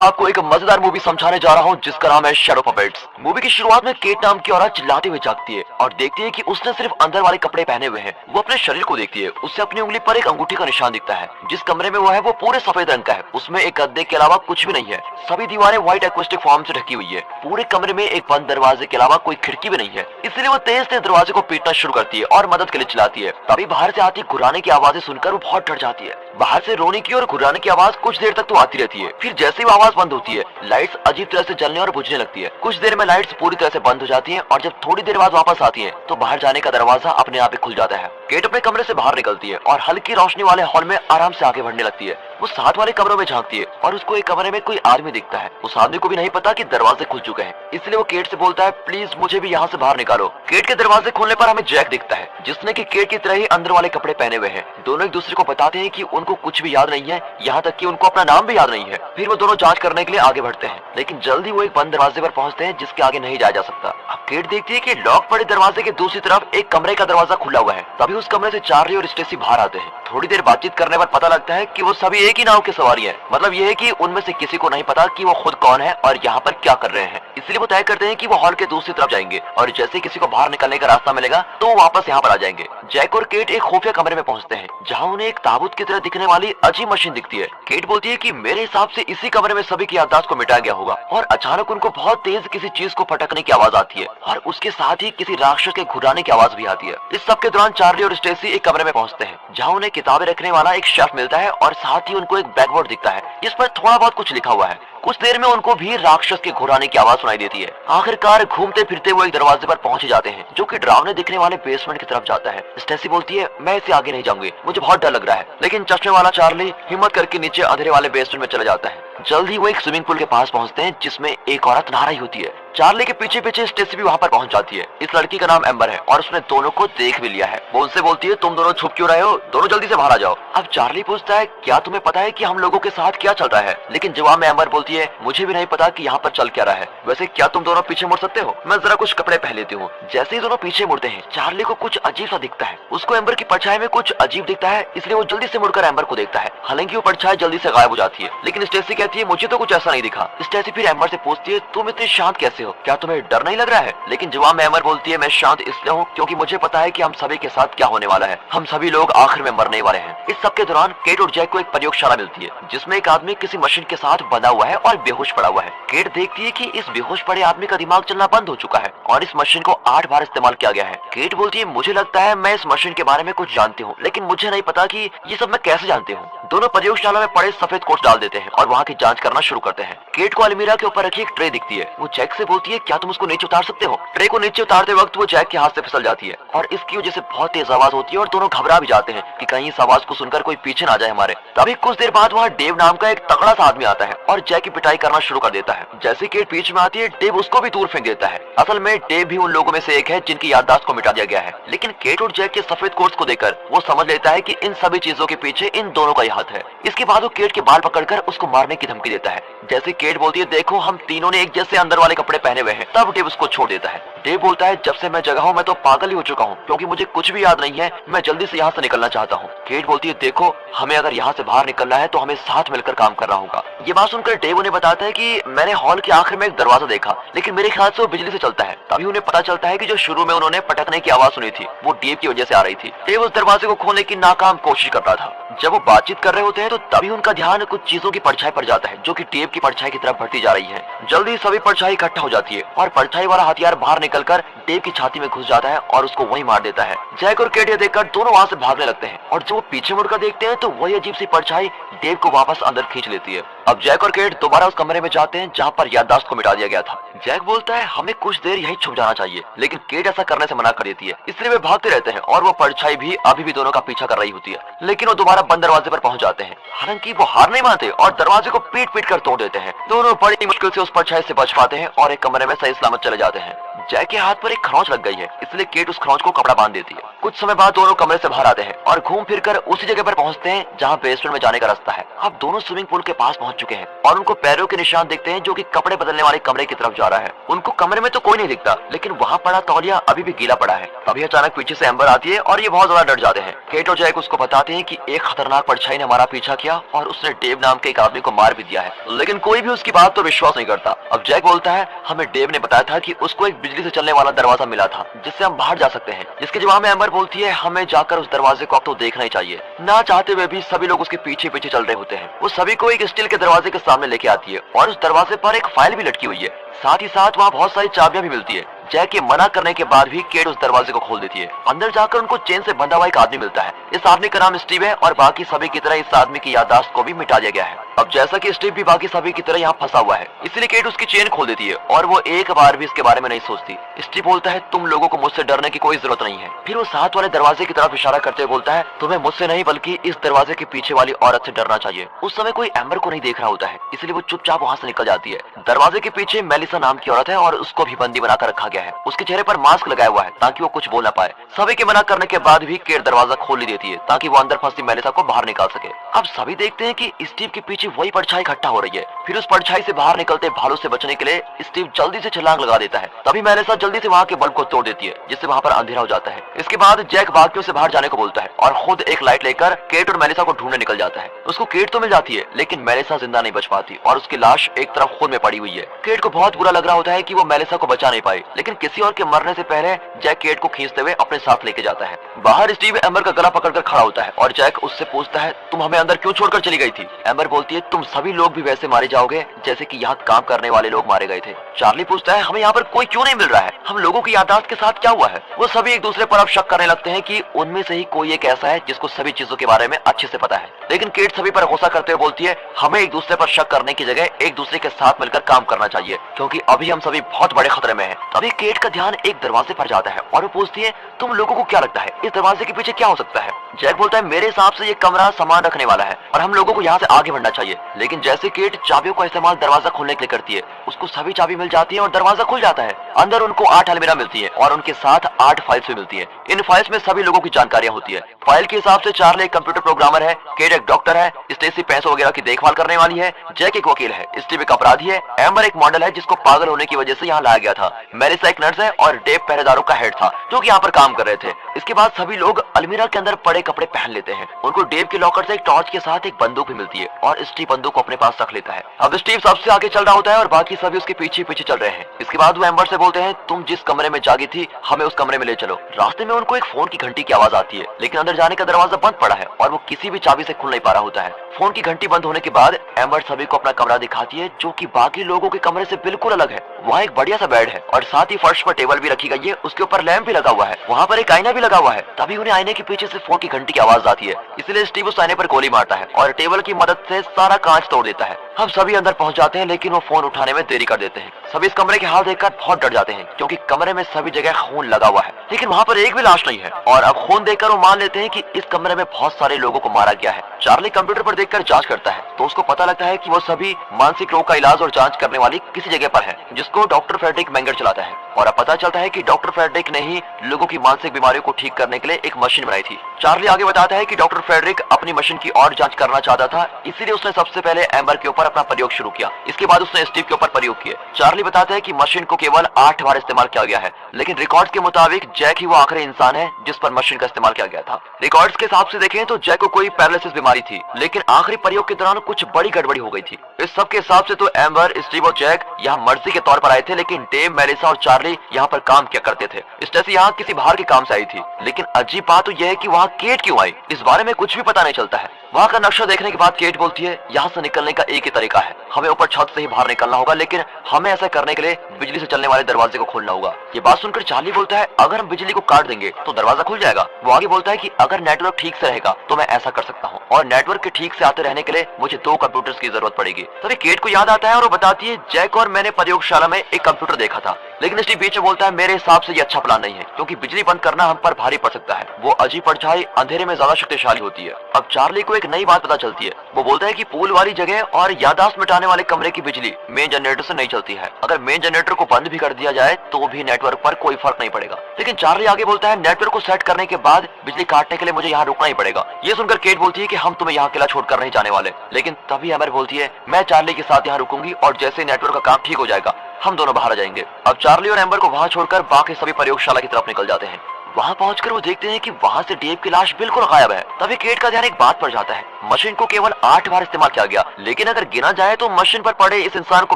आपको एक मजेदार मूवी समझाने जा रहा हूँ जिसका नाम है शैडो पपेट्स। मूवी की शुरुआत में केट नाम की औरत चिल्लाते हुए जागती है और देखती है कि उसने सिर्फ अंदर वाले कपड़े पहने हुए हैं। वो अपने शरीर को देखती है, उससे अपनी उंगली पर एक अंगूठी का निशान दिखता है। जिस कमरे में वो है वो पूरे सफेद रंग का है, उसमें एक गद्दे के अलावा कुछ भी नहीं है। सभी दीवारें व्हाइट एक्वेस्टिक फॉर्म से ढकी हुई है। पूरे कमरे में एक बंद दरवाजे के अलावा कोई खिड़की भी नहीं है, इसलिए वो तेज तेज दरवाजे को पीटना शुरू करती है और मदद के लिए चिल्लाती है। तभी बाहर से आती घुराने की आवाजें सुनकर वो बहुत डर जाती है। बाहर से रोने की और घुराने की आवाज कुछ देर तक तो आती रहती है, फिर जैसे ही आवाज बंद होती है लाइट्स अजीब तरह से जलने और बुझने लगती है। कुछ देर में लाइट्स पूरी तरह से बंद हो जाती हैं और जब थोड़ी देर बाद वापस आती हैं तो बाहर जाने का दरवाजा अपने आप ही खुल जाता है। केट अपने कमरे से बाहर निकलती है और हल्की रोशनी वाले हॉल में आराम से आगे बढ़ने लगती है। वो साथ वाले कमरों में झांकती है और उसको एक कमरे में कोई आदमी दिखता है। उस आदमी को भी नहीं पता कि दरवाजे खुल चुके हैं, इसलिए वो केट से बोलता है प्लीज मुझे भी यहाँ से बाहर निकालो। केट के दरवाजे खोलने पर हमें जैक दिखता है जिसने कि केट की तरह ही अंदर वाले कपड़े पहने हुए हैं। दोनों एक दूसरे को बताते हैं कि उनको कुछ भी याद नहीं है, यहाँ तक कि उनको अपना नाम भी याद नहीं है। फिर वो दोनों जांच करने के लिए आगे बढ़ते हैं, लेकिन जल्दी वो एक बंद दरवाजे पर पहुंचते हैं जिसके आगे नहीं जाया जा सकता। अब केट देखती है कि लॉक पड़े दरवाजे के दूसरी तरफ एक कमरे का दरवाजा खुला हुआ है। तभी उस कमरे से चार्ली और स्टेसी बाहर आते हैं। थोड़ी देर बातचीत करने पर पता लगता है कि वो सभी एक ही नाव के सवारी हैं। मतलब ये है कि उनमें से किसी को नहीं पता कि वो खुद कौन है और यहाँ पर क्या कर रहे हैं, इसलिए वो तय करते हैं कि वो हॉल के दूसरी तरफ जाएंगे और जैसे किसी को बाहर निकलने का रास्ता मिलेगा तो वो वापस यहाँ पर आ जाएंगे। जैक और केट एक खुफिया कमरे में पहुंचते हैं जहाँ उन्हें एक ताबूत की तरह दिखने वाली अजीब मशीन दिखती है। केट बोलती है कि मेरे हिसाब से इसी कमरे में सभी की याददाश्त को मिटाया गया होगा और अचानक उनको बहुत तेज किसी चीज को फटकने की आवाज आती है और उसके साथ ही किसी राक्षस के घुराने की आवाज भी आती है। इस सब के दौरान चार्ली और स्टेसी एक कमरे में पहुंचते हैं जहाँ उन्हें किताबें रखने वाला एक शेल्फ मिलता है और साथ ही उनको एक बैकबोर्ड दिखता है जिस पर थोड़ा बहुत कुछ लिखा हुआ है। कुछ देर में उनको भी राक्षस के घुराने की आवाज सुनाई देती है। आखिरकार घूमते फिरते वो एक दरवाजे पर पहुंच जाते हैं जो कि डरावने दिखने वाले बेसमेंट की तरफ जाता है। स्टेसी बोलती है मैं इसे आगे नहीं जाऊंगी, मुझे बहुत डर लग रहा है, लेकिन चश्मे वाला चार्ली हिम्मत करके नीचे अंधेरे वाले बेसमेंट में चला जाता है। जल्दी वो एक स्विमिंग पूल के पास पहुंचते हैं जिसमें एक औरत नहा रही होती है। चार्ली के पीछे पीछे स्टेसी भी वहां पर पहुंच जाती है। इस लड़की का नाम एम्बर है और उसने दोनों को देख भी लिया है। वो उनसे बोलती है तुम दोनों छुप क्यों रहे हो, दोनों जल्दी से बाहर आ जाओ। अब चार्ली पूछता है क्या तुम्हें पता है कि हम लोगों के साथ क्या चल रहा है, लेकिन जवाब में एम्बर बोलती है मुझे भी नहीं पता कि यहाँ पर चल क्या रहा है। वैसे क्या तुम दोनों पीछे मुड़ सकते हो, मैं जरा कुछ कपड़े पहन लेती हूँ। जैसे ही दोनों पीछे मुड़ते हैं चार्ली को कुछ अजीब सा दिखता है। उसको एम्बर की परछाई में कुछ अजीब दिखता है, इसलिए वो जल्दी से मुड़कर एम्बर को देखता है। हालांकि वो परछाई जल्दी से गायब हो जाती है, लेकिन स्टेसी कहती है मुझे तो कुछ ऐसा नहीं दिखा। स्टेसी फिर एम्बर से पूछती है तुम इतनी शांत कैसे हो, क्या तुम्हें डर नहीं लग रहा है? लेकिन जवाब में एम्बर बोलती है मैं शांत इसलिए हूँ क्योंकि मुझे पता है कि हम सभी के साथ क्या होने वाला है, हम सभी लोग आखिर में मरने वाले हैं। इस सब के दौरान केट और जैक को एक प्रयोगशाला मिलती है जिसमें एक आदमी किसी मशीन के साथ बंधा हुआ है और बेहोश पड़ा हुआ है। केट देखती है कि इस बेहोश पड़े आदमी का दिमाग चलना बंद हो चुका है और इस मशीन को 8 बार इस्तेमाल किया गया है। केट बोलती है मुझे लगता है मैं इस मशीन के बारे में कुछ जानती हूँ, लेकिन मुझे नहीं पता कि ये सब मैं कैसे जानती हूँ। दोनों प्रयोगशाला में पड़े सफेद कोट्स डाल देते हैं और वहाँ की जांच करना शुरू करते हैं। केट को अलमीरा के ऊपर रखी एक ट्रे दिखती है। वो जैक से बोलती है क्या तुम उसको नीचे उतार सकते हो? ट्रे को नीचे उतारते वक्त वो जैक के हाथ से फिसल जाती है और इसकी वजह से बहुत तेज आवाज होती है और दोनों घबरा भी जाते हैं कि कहीं इस आवाज को सुनकर कोई पीछे ना जाए हमारे। तभी कुछ देर बाद वहाँ डेव नाम का एक तगड़ा सा आदमी आता है और जैक की पिटाई करना शुरू कर देता है। जैसे केट बीच में आती है डेव उसको भी दूर फेंक देता है। असल में डेव भी उन लोगों में से एक है जिनकी याददाश्त को मिटा दिया गया है, लेकिन केट और जैक के सफेद कोट्स को देखकर वो समझ लेता है कि इन सभी चीजों के पीछे इन दोनों का ही हाथ है। इसके बाद वो केट के बाल पकड़कर उसको मारने की धमकी देता है। जैसे केट बोलती है देखो हम तीनों ने एक जैसे अंदर वाले कपड़े पहने हुए हैं, तब डेव उसको छोड़ देता है। डेव बोलता है जब से मैं जगा हूँ मैं तो पागल ही हो चुका हूँ क्योंकि मुझे कुछ भी याद नहीं है, मैं जल्दी से यहाँ से निकलना चाहता हूँ। केट बोलती है देखो हमें अगर यहाँ से बाहर निकलना है तो हमें साथ मिलकर काम करना होगा। ये बात सुनकर डेव उन्हें बताता है कि मैंने हॉल के आखिर में एक दरवाजा देखा, लेकिन मेरे ख्याल से वो बिजली से चलता है। तभी उन्हें पता चलता है कि जो शुरू में उन्होंने पटकने की आवाज सुनी थी वो डेव की वजह से आ रही थी। डेव उस दरवाजे को खोलने की नाकाम कोशिश कर रहा था। जब वो बातचीत कर रहे होते हैं तो तभी उनका ध्यान कुछ चीजों की परछाई पर जाता है जो कि डेव की परछाई की तरफ बढ़ती जा रही है। जल्दी सभी परछाई इकट्ठा हो जाती है और परछाई वाला हथियार बाहर निकलकर डेव की छाती में घुस जाता है और उसको वहीं मार देता है। जैक और केट ये देखकर दोनों वहां से भागने लगते हैं और जब वो पीछे मुड़कर देखते हैं तो वही अजीब सी परछाई डेव को वापस अंदर खींच लेती है। अब जैक और केट दोबारा उस कमरे में जाते हैं जहाँ पर याददाश्त को मिटा दिया गया था। जैक बोलता है हमें कुछ देर यहीं छुप जाना चाहिए, लेकिन केट ऐसा करने से मना कर देती है, इसलिए वे भागते रहते हैं और वो परछाई भी अभी भी दोनों का पीछा कर रही होती है, लेकिन वो दोबारा बंद दरवाजे पर पहुंच जाते हैं। हालांकि वो हार नहीं मानते और दरवाजे को पीट पीट कर तोड़ देते हैं। दोनों बड़ी मुश्किल से उस परछाई से बच पाते हैं और एक कमरे में सही सलामत चले जाते हैं। जैक के हाथ पर एक खरोंच लग गई है, इसलिए केट उस खरोंच को कपड़ा बांध देती है। कुछ समय बाद दोनों कमरे से बाहर आते हैं और घूम फिर कर उसी जगह पर पहुंचते हैं जहां बेसमेंट में जाने का रास्ता है। अब दोनों स्विमिंग पूल के पास पहुंच चुके हैं और उनको पैरों के निशान दिखते हैं जो कि कपड़े बदलने वाले कमरे की तरफ जा रहा है। उनको कमरे में तो कोई नहीं दिखता, लेकिन वहाँ पड़ा तौलिया अभी भी गीला पड़ा है। तभी अचानक पीछे से एम्बर आती है और ये बहुत ज्यादा डर जाते हैं केट और जैक उसको बताते हैं कि एक खतरनाक परछाई ने हमारा पीछा किया और उसने डेव नाम के एक आदमी को मार भी दिया है, लेकिन कोई भी उसकी बात तो विश्वास नहीं करता। अब जैक बोलता है हमें डेव ने बताया था कि उसको एक बिजली से चलने वाला दरवाजा मिला था जिससे हम बाहर जा सकते हैं। जिसके जवाब में एम्बर बोलती है हमें जाकर उस दरवाजे को अब तो देखना ही चाहिए। ना चाहते हुए भी सभी लोग उसके पीछे पीछे चल रहे होते हैं। वो सभी को एक स्टील के दरवाजे के सामने लेके आती है और उस दरवाजे पर एक फाइल भी लटकी हुई है। साथ ही साथ वहाँ बहुत सारी चाबियां भी मिलती है। जैक के मना करने के बाद भी केट उस दरवाजे को खोल देती है। अंदर जाकर उनको चेन से बंधा हुआ एक आदमी मिलता है। इस आदमी का नाम स्टीव है और बाकी सभी की तरह इस आदमी की याददाश्त को भी मिटा दिया गया है। अब जैसा कि स्टीव भी बाकी सभी की तरह यहाँ फंसा हुआ है, इसलिए केट उसकी चेन खोल देती है और वो एक बार भी इसके बारे में नहीं सोचती। स्टीव बोलता है तुम लोगों को मुझसे डरने की कोई जरूरत नहीं है। फिर वो साथ वाले दरवाजे की तरफ इशारा करते हुए बोलता है तुम्हें मुझसे नहीं बल्कि इस दरवाजे के पीछे वाली औरत से डरना चाहिए। उस समय कोई एम्बर को नहीं देख रहा होता है, इसलिए वो चुपचाप वहाँ से निकल जाती है। दरवाजे के पीछे मेलिसा नाम की औरत है और उसको भी बंदी बनाकर रखा गया है। उसके चेहरे पर मास्क लगाया हुआ है ताकि वो कुछ बोल ना पाए। सभी के मना करने के बाद भी केट दरवाजा खोल ही देती है ताकि वो अंदर फंसी मेलिसा को बाहर निकाल सके। अब सभी देखते हैं कि स्टीव के पीछे वही परछाई इकट्ठा हो रही है। फिर उस परछाई से बाहर निकलते भालू से बचने के लिए स्टीव जल्दी से छलांग लगा देता है। तभी मेलिसा जल्दी से वहाँ के बल्ब को तोड़ देती है जिससे वहाँ पर अंधेरा हो जाता है। इसके बाद जैक बाकियों से बाहर जाने को बोलता है और खुद एक लाइट लेकर केट और मेलिसा को ढूंढने निकल जाता है। उसको केट तो मिल जाती है लेकिन मेलिसा जिंदा नहीं बच पाती और उसकी लाश एक तरफ खून में पड़ी हुई है। केट को बहुत बुरा लग रहा होता है कि वो मेलिसा को बचा नहीं पाई, लेकिन किसी और के मरने से पहले जैक केट को खींचते हुए अपने साथ लेके जाता है। बाहर स्टीव एम्बर का गला पकड़कर खड़ा होता है और जैक उससे पूछता है तुम हमें अंदर क्यों छोड़कर चली गई थी। एम्बर बोलती है तुम सभी लोग भी वैसे मारे जाओगे जैसे कि यहाँ काम करने वाले लोग मारे गए थे। चार्ली पूछता है हमें यहाँ पर कोई क्यों नहीं मिल रहा है, हम लोगों की याददाश्त के साथ क्या हुआ है। वो सभी एक दूसरे पर अब शक करने लगते हैं कि उनमें से ही कोई एक ऐसा है जिसको सभी चीजों के बारे में अच्छे से पता है। लेकिन केट सभी पर गुस्सा करते हुए बोलती है हमें एक दूसरे पर शक करने की जगह एक दूसरे के साथ मिलकर काम करना चाहिए क्योंकि अभी हम सभी बहुत बड़े खतरे में हैं। तभी केट का ध्यान एक दरवाजे पर जाता है और वो पूछती है तुम लोगों को क्या लगता है इस दरवाजे के पीछे क्या हो सकता है। जैक बोलता है मेरे हिसाब से ये कमरा सामान रखने वाला है और हम लोगों को यहाँ से आगे बढ़ना चाहिए। लेकिन जैसे केट चाबियों का इस्तेमाल दरवाजा खोलने के लिए करती है उसको सभी चाबी मिल जाती है और दरवाजा खुल जाता है। अंदर उनको 8 अलमीरा मिलती है और उनके साथ 8 फाइल्स भी मिलती है। इन फाइल्स में सभी लोगों की जानकारियां होती है। फाइल के हिसाब से चार्ली एक कंप्यूटर प्रोग्रामर है, केट एक डॉक्टर है, स्टेसी पैसों वगैरह की देखभाल करने वाली है, जैक एक वकील है, स्टीव एक अपराधी है, एम्बर एक मॉडल है जिसको पागल होने की वजह से यहाँ लाया गया था, मेलिसा एक नर्स है और डेव पहरेदारों का हेड था जो कि यहाँ पर काम कर रहे थे। इसके बाद सभी लोग अलमीरा के अंदर पड़े कपड़े पहन लेते हैं। उनको डेव के लॉकर से एक टॉर्च के साथ एक बंदूक भी मिलती है और स्टीव बंदूक को अपने पास रख लेता है। अब स्टीव सबसे आगे चल रहा होता है और बाकी सभी उसके पीछे पीछे चल रहे हैं। इसके बाद वो एम्बर से बोलते हैं तुम जिस कमरे में जागी थी हमें उस कमरे में ले चलो। रास्ते में उनको एक फोन की घंटी की आवाज आती है लेकिन अंदर जाने का दरवाजा बंद पड़ा है और वो किसी भी चाबी से खुल नहीं पा रहा होता है। फोन की घंटी बंद होने के बाद एम्बर सभी को अपना कमरा दिखाती है जो कि बाकी लोगों के कमरे से बिल्कुल अलग है। वहाँ एक बढ़िया सा बेड है और साथ ही फर्श पर टेबल भी रखी गई है, उसके ऊपर लैंप भी लगा हुआ है, वहाँ पर एक आईना भी लगा हुआ है। तभी उन्हें आईने के पीछे से फोन की घंटी की आवाज आती है, इसलिए स्टीव उस आईने पर गोली मारता है और टेबल की मदद से सारा कांच तोड़ देता है। हम सभी अंदर पहुंच जाते हैं लेकिन वो फोन उठाने में देरी कर देते हैं। सभी इस कमरे के हाल देखकर बहुत डर जाते हैं क्योंकि कमरे में सभी जगह खून लगा हुआ है लेकिन वहाँ पर एक भी लाश नहीं है और अब खून देखकर वो मान लेते हैं कि इस कमरे में बहुत सारे लोगों को मारा गया है। चार्ली कंप्यूटर पर देखकर जांच करता है तो उसको पता लगता है कि वो सभी मानसिक रोग का इलाज और जांच करने वाली किसी जगह पर है जिसको डॉक्टर फ्रेडरिक मेंगर चलाता है। और अब पता चलता है कि डॉक्टर फ्रेडरिक ने ही लोगों की मानसिक बीमारियों को ठीक करने के लिए एक मशीन बनाई थी। चार्ली आगे बताता है कि डॉक्टर फ्रेडरिक अपनी मशीन की और जांच करना चाहता था, इसीलिए उसने सबसे पहले एम्बर के ऊपर अपना प्रयोग शुरू किया। इसके बाद उसने स्टीव के ऊपर प्रयोग किए। चार्ली बताता है कि मशीन को केवल 8 बार इस्तेमाल किया गया है लेकिन रिकॉर्ड्स के मुताबिक जैक ही वो आखिरी इंसान है जिस पर मशीन का इस्तेमाल किया गया था। रिकॉर्ड्स के हिसाब से देखें तो जैक को कोई पैरालिसिस बीमारी थी लेकिन आखिरी प्रयोग के दौरान कुछ बड़ी गड़बड़ी हो गई थी। इस सब के हिसाब से तो एम्बर, स्टीव और जैक यहाँ मर्जी के तौर पर आए थे लेकिन डेव, मेलिसा और चार्ली यहाँ पर काम किया करते थे। स्टेसी यहाँ किसी बाहर के काम से आई थी लेकिन अजीब बात तो यह है कि वहाँ केट क्यों आई इस बारे में कुछ भी पता नहीं चलता है। वहाँ का नक्शा देखने के बाद केट बोलती है यहाँ से निकलने का एक ही तरीका है, हमें ऊपर छत से ही बाहर निकलना होगा लेकिन हमें ऐसा करने के लिए बिजली से चलने वाले दरवाजे को खोलना होगा। ये बात सुनकर चार्ली बोलता है अगर हम बिजली को काट देंगे तो दरवाजा खुल जाएगा। वो आगे बोलता है कि अगर नेटवर्क ठीक से रहेगा तो मैं ऐसा कर सकता हूँ और नेटवर्क के ठीक से आते रहने के लिए मुझे 2 कंप्यूटर्स की जरूरत पड़ेगी। तभी केट को याद आता है और वो बताती है जैक और मैंने प्रयोगशाला में एक कंप्यूटर देखा था लेकिन स्टीव बीच में बोलता है मेरे हिसाब से ये अच्छा प्लान नहीं है क्योंकि बिजली बंद करना हम पर भारी पड़ सकता है। वो अजीब परछाई अंधेरे में ज्यादा शक्तिशाली होती है। अब चार्ली को एक नई बात पता चलती है। वो बोलता है कि पूल वाली जगह और याददाश्त मिटाने वाले कमरे की बिजली मेन जनरेटर से नहीं चलती है। अगर मेन जनरेटर को बंद भी कर दिया जाए तो भी नेटवर्क पर कोई फर्क नहीं पड़ेगा। लेकिन चार्ली आगे बोलता है नेटवर्क को सेट करने के बाद बिजली काटने के लिए मुझे यहाँ रुकना ही पड़ेगा। ये सुनकर केट बोलती है कि हम तुम्हें यहाँ अकेला छोड़कर नहीं जाने वाले। लेकिन तभी एम्बर बोलती है मैं चार्ली के साथ यहाँ रुकूंगी और जैसे नेटवर्क का काम ठीक हो जाएगा हम दोनों बाहर आ जाएंगे। अब चार्ली और एम्बर को वहाँ छोड़कर बाकी सभी प्रयोगशाला की तरफ निकल जाते हैं। वहाँ पहुंचकर वो देखते हैं कि वहाँ से डेव की लाश बिल्कुल गायब है। तभी केट का ध्यान एक बात पर जाता है, मशीन को केवल 8 बार इस्तेमाल किया गया, लेकिन अगर गिना जाए तो मशीन पर पड़े इस इंसान को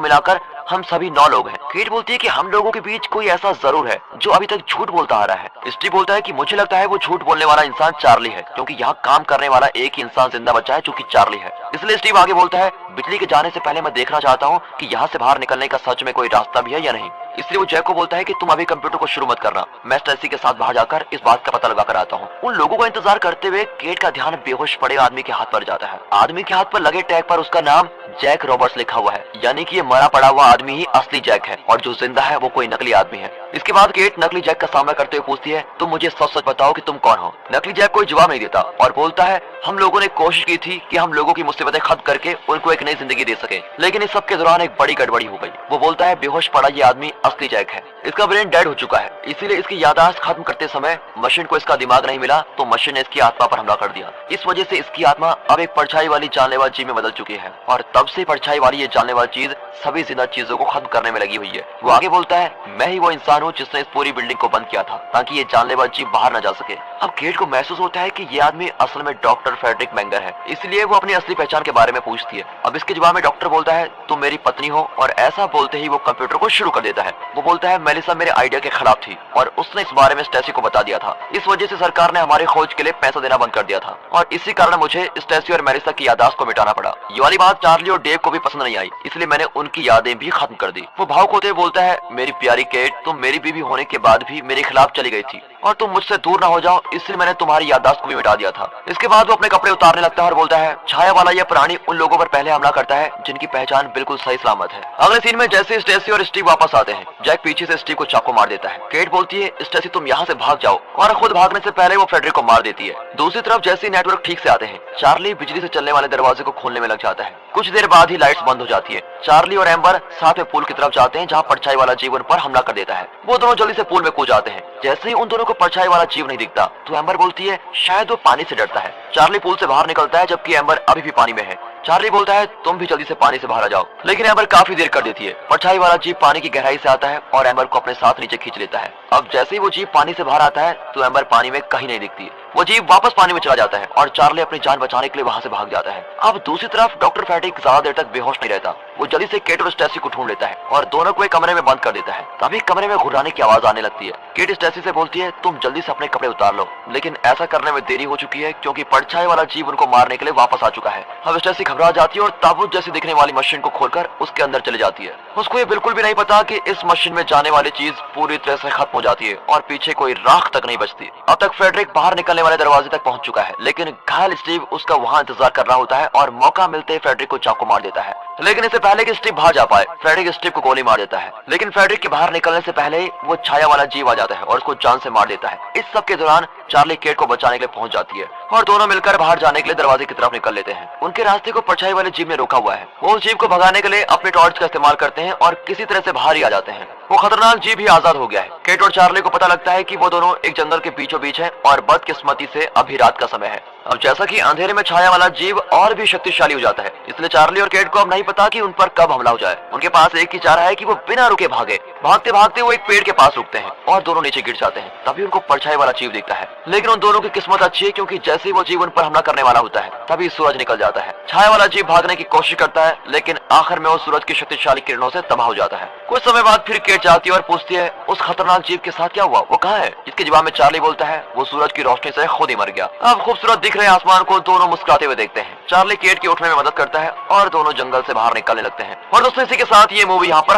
मिलाकर हम सभी 9 लोग हैं। केट बोलती है कि हम लोगों के बीच कोई ऐसा जरूर है जो अभी तक झूठ बोलता आ रहा है। स्टीव बोलता है कि मुझे लगता है वो झूठ बोलने वाला इंसान चार्ली है, क्योंकि यहाँ काम करने वाला एक ही इंसान जिंदा बचा है जो कि चार्ली है। इसलिए स्टीव आगे बोलता है, बिजली के जाने से पहले मैं देखना चाहता हूँ कि यहाँ से बाहर निकलने का सच में कोई रास्ता भी है या नहीं। इसलिए वो जैक को बोलता है कि तुम अभी कंप्यूटर को शुरू मत करना, मैं स्टेसी के साथ बाहर जाकर इस बात का पता लगा कर आता हूँ। उन लोगों का इंतजार करते हुए केट का ध्यान बेहोश पड़े आदमी के हाथ पर जाता है। आदमी के हाथ पर लगे टैग पर उसका नाम जैक रॉबर्ट्स लिखा हुआ है, यानी कि ये मरा पड़ा हुआ आदमी ही असली जैक है और जो जिंदा है वो कोई नकली आदमी है। इसके बाद केट नकली जैक का सामना करते हुए पूछती है, तुम मुझे सच सच बताओ कि तुम कौन हो। नकली जैक कोई जवाब नहीं देता और बोलता है, हम लोगों ने कोशिश की थी कि हम लोगों की मुसीबतें खत्म करके उनको एक नई जिंदगी दे सके, लेकिन इस सब के दौरान एक बड़ी गड़बड़ी हो गई। वो बोलता है, बेहोश पड़ा ये आदमी असली जैक है, इसका ब्रेन डेड हो चुका है, इसीलिए इसकी याददाश्त खत्म करते समय मशीन को इसका दिमाग नहीं मिला तो मशीन ने इसकी आत्मा पर हमला कर दिया। इस वजह से इसकी आत्मा अब एक परछाई वाली जानलेवा जीव में बदल चुकी है और तब से परछाई वाली ये जानलेवा चीज सभी जिंदा चीजों को खत्म करने में लगी हुई है। वो आगे बोलता है, मैं ही वो इंसान हूँ जिसने इस पूरी बिल्डिंग को बंद किया था ताकि ये जानलेवा जीव बाहर न जा सके। अब केट को महसूस होता है कि ये आदमी असल में डॉक्टर फ्रेडरिक मैंगर है, इसलिए वो अपनी असली पहचान के बारे में पूछती है। अब इसके जवाब में डॉक्टर बोलता है, तुम मेरी पत्नी हो, और ऐसा बोलते ही वो कंप्यूटर को शुरू कर देता है। वो बोलता है, मेलिसा मेरे आइडिया के खिलाफ थी और उसने इस बारे में स्टेसी को बता दिया था, इस वजह से सरकार ने हमारी खोज के लिए पैसा देना बंद कर दिया था और इसी कारण मुझे स्टेसी और मेलिसा की याददाश्त को मिटाना पड़ा। ये वाली बात चार्ली और डेव को भी पसंद नहीं आई, इसलिए मैंने उनकी यादें भी खत्म कर दी। वो भावुक होते हुए बोलता है, मेरी प्यारी केट, तुम मेरी बीवी होने के बाद भी मेरे खिलाफ चली गई थी और तुम मुझसे दूर ना हो जाओ, इसलिए मैंने तुम्हारी याददाश्त को भी मिटा दिया था। इसके बाद वो अपने कपड़े उतारने लगता है और बोलता है, छाया वाला यह प्राणी उन लोगों पर पहले हमला करता है जिनकी पहचान बिल्कुल सही सलामत है। अगले सीन में जैसे स्टेसी और स्टीव वापस आते हैं, जैक पीछे से स्टीव को चाकू मार देता है। केट बोलती है, स्टेसी तुम यहाँ से भाग जाओ, और खुद भागने से पहले वो फ्रेडरिक को मार देती है। दूसरी तरफ जैसे नेटवर्क ठीक से आते हैं, चार्ली बिजली से चलने वाले दरवाजे को खोलने में लग जाता है। कुछ देर बाद ही लाइट्स बंद हो जाती है। चार्ली और एम्बर साथ में पूल की तरफ जाते हैं जहाँ परछाई वाला जीव उन पर हमला कर देता है। वो दोनों जल्दी से पूल में कूद जाते हैं। जैसे ही उन दोनों को परछाई वाला जीव नहीं दिखता तो एम्बर बोलती है, शायद वो पानी से डरता है। चार्ली पूल से बाहर निकलता है जबकि एम्बर अभी भी पानी में है। चार्ली बोलता है, तुम भी जल्दी से पानी से बाहर आ जाओ, लेकिन एम्बर काफी देर कर देती है। परछाई वाला जीव पानी की गहराई से आता है और एम्बर को अपने साथ नीचे खींच लेता है। अब जैसे ही वो जीव पानी से बाहर आता है तो एम्बर पानी में कहीं नहीं दिखती। वो जीव वापस पानी में चला जाता है और चार्ली अपनी जान बचाने के लिए वहाँ से भाग जाता है। अब दूसरी तरफ डॉक्टर फ्रेडरिक ज्यादा देर तक बेहोश नहीं रहता। वो जल्दी से केट और स्टेसी को ढूंढ लेता है और दोनों को एक कमरे में बंद कर देता है। तभी कमरे में घुर्राने की आवाज आने लगती है। केट स्टेसी से बोलती है, तुम जल्दी से अपने कपड़े उतार लो, लेकिन ऐसा करने में देरी हो चुकी है क्योंकि परछाई वाला जीव उनको मारने के लिए वापस आ चुका है। अब स्टेसी घबरा जाती है और ताबूत जैसी दिखने वाली मशीन को खोलकर उसके अंदर चली जाती है। उसको ये बिल्कुल भी नहीं पता कि इस मशीन में जाने वाली चीज पूरी तरह से खत्म हो जाती है और पीछे कोई राख तक नहीं बचती। अब तक फ्रेडरिक बाहर निकलने वाले दरवाजे तक पहुंच चुका है, लेकिन घायल स्टीव उसका वहां इंतजार कर रहा होता है और मौका मिलते ही फ्रेडरिक को चाकू मार देता है। लेकिन इससे पहले कि स्टीव बाहर जा पाए, फ्रेडरिक स्टीव को गोली मार देता है। लेकिन फ्रेडरिक के बाहर निकलने से पहले वो छाया वाला जीव आ जाता है और उसको जान से मार देता है। इस सब के दौरान चार्ली केट को बचाने के लिए पहुंच जाती है और दोनों मिलकर बाहर जाने के लिए दरवाजे की तरफ निकल लेते हैं। उनके रास्ते को परछाई वाले जीव ने रोका हुआ है। वो उस जीव को भगाने के लिए अपने टॉर्च का इस्तेमाल करते हैं और किसी तरह से बाहर ही आ जाते हैं। वो खतरनाक जीव ही आजाद हो गया है। केट और चार्ली को पता लगता है कि वो दोनों एक जंगल के बीचों बीच हैं और बदकिस्मती से अभी रात का समय है। अब जैसा कि अंधेरे में छाया वाला जीव और भी शक्तिशाली हो जाता है, इसलिए चार्ली और केट को अब नहीं पता कि उन पर कब हमला हो जाए। उनके पास एक ही चारा है कि वो बिना रुके भागे। भागते भागते वो एक पेड़ के पास रुकते हैं और दोनों नीचे गिर जाते हैं। तभी उनको परछाई वाला जीव दिखता है, लेकिन उन दोनों की किस्मत अच्छी है क्योंकि जैसे ही वो जीव उन पर हमला करने वाला होता है तभी सूरज निकल जाता है। छाया वाला जीव भागने की कोशिश करता है, लेकिन आखिर में वो सूरज की शक्तिशाली किरणों से तबाह हो जाता है। कुछ समय बाद फिर केट जाती है और पूछती है, उस खतरनाक जीव के साथ क्या हुआ, वो कहाँ है? इसके जवाब में चार्ली बोलता है, वो सूरज की रोशनी से खुद ही मर गया। अब खूबसूरत दिख रहे आसमान को दोनों मुस्कुराते हुए देखते हैं। चार्ली केट के उठने में मदद करता है और दोनों जंगल से बाहर निकलने लगते हैं। और दोस्तों, इसी के साथ ये मूवी यहाँ पर